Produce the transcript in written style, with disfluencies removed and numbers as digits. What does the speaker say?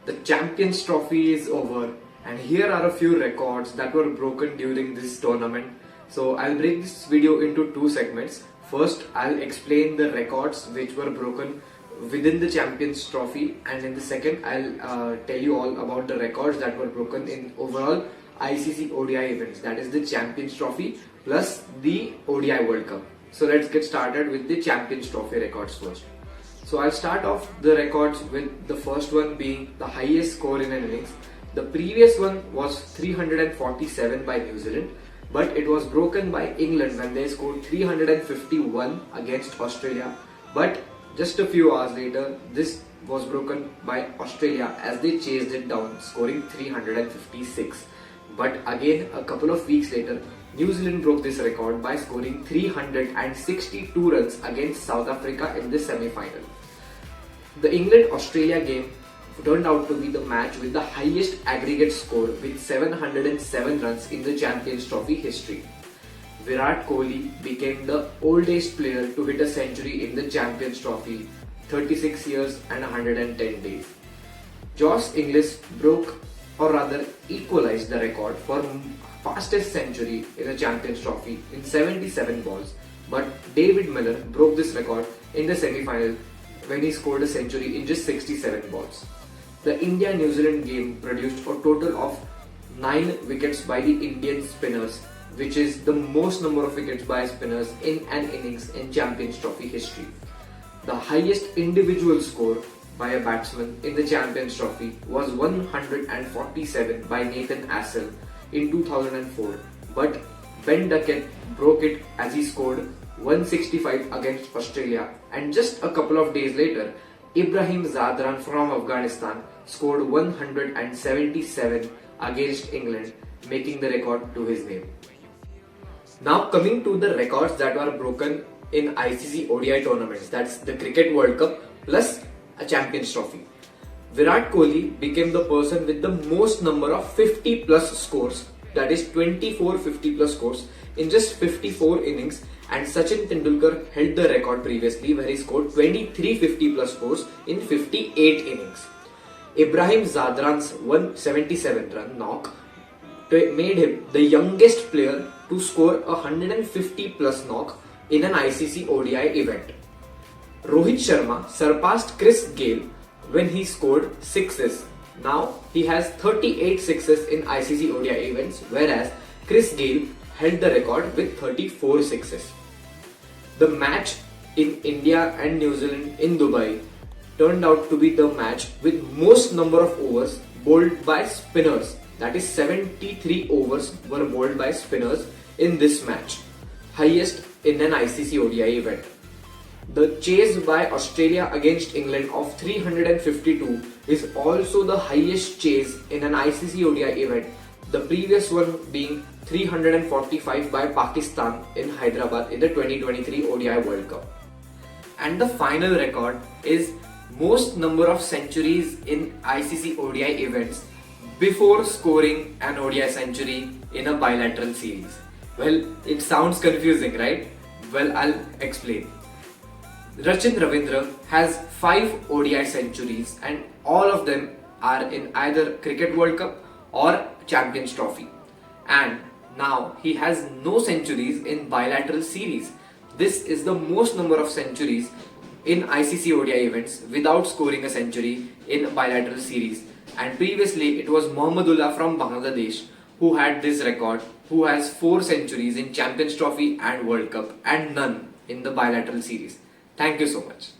The Champions Trophy is over, and here are a few records that were broken during this tournament. So I'll break this video into two segments. First, I'll explain the records which were broken within the Champions Trophy, and in the second, I'll tell you all about the records that were broken in overall ICC ODI events, that is the Champions Trophy plus the ODI World Cup. So let's get started with the Champions Trophy records first. So I'll start off the records with the first one being the highest score in an innings. The previous one was 347 by New Zealand, but it was broken by England when they scored 351 against Australia. But just a few hours later, this was broken by Australia as they chased it down, scoring 356. But again, a couple of weeks later, New Zealand broke this record by scoring 362 runs against South Africa in the semi-final. The England-Australia game turned out to be the match with the highest aggregate score with 707 runs in the Champions Trophy history. Virat Kohli became the oldest player to hit a century in the Champions Trophy, 36 years and 110 days. Josh Inglis broke, or rather equalized, the record for fastest century in a Champions Trophy in 77 balls, but David Miller broke this record in the semi-final when he scored a century in just 67 balls. The India-New Zealand game produced a total of 9 wickets by the Indian spinners, which is the most number of wickets by spinners in an innings in Champions Trophy history. The highest individual score by a batsman in the Champions Trophy was 147 by Nathan Assel in 2004, but Ben Duckett broke it as he scored 165 against Australia, and just a couple of days later, Ibrahim Zadran from Afghanistan scored 177 against England, making the record to his name. Now coming to the records that were broken in ICC ODI tournaments, that's the Cricket World Cup plus a Champions Trophy. Virat Kohli became the person with the most number of 50 plus scores, that is 24 50 plus scores in just 54 innings, and Sachin Tendulkar held the record previously where he scored 23 50 plus scores in 58 innings. Ibrahim Zadran's 177 run knock made him the youngest player to score a 150 plus knock in an ICC ODI event. Rohit Sharma surpassed Chris Gayle when he scored 6s. Now he has 38 sixes in ICC ODI events, whereas Chris Gayle held the record with 34 sixes. The match in India and New Zealand in Dubai turned out to be the match with most number of overs bowled by spinners, that is 73 overs were bowled by spinners in this match, highest in an ICC ODI event. The chase by Australia against England of 352 is also the highest chase in an ICC ODI event, the previous one being 345 by Pakistan in Hyderabad in the 2023 ODI World Cup. And the final record is most number of centuries in ICC ODI events before scoring an ODI century in a bilateral series. Well, it sounds confusing, right? Well, I'll explain. Rachin Ravindra has 5 ODI centuries, and all of them are in either Cricket World Cup or Champions Trophy. And now he has no centuries in bilateral series. This is the most number of centuries in ICC ODI events without scoring a century in a bilateral series. And previously it was Mohammedullah from Bangladesh who had this record, who has 4 centuries in Champions Trophy and World Cup and none in the bilateral series. Thank you so much.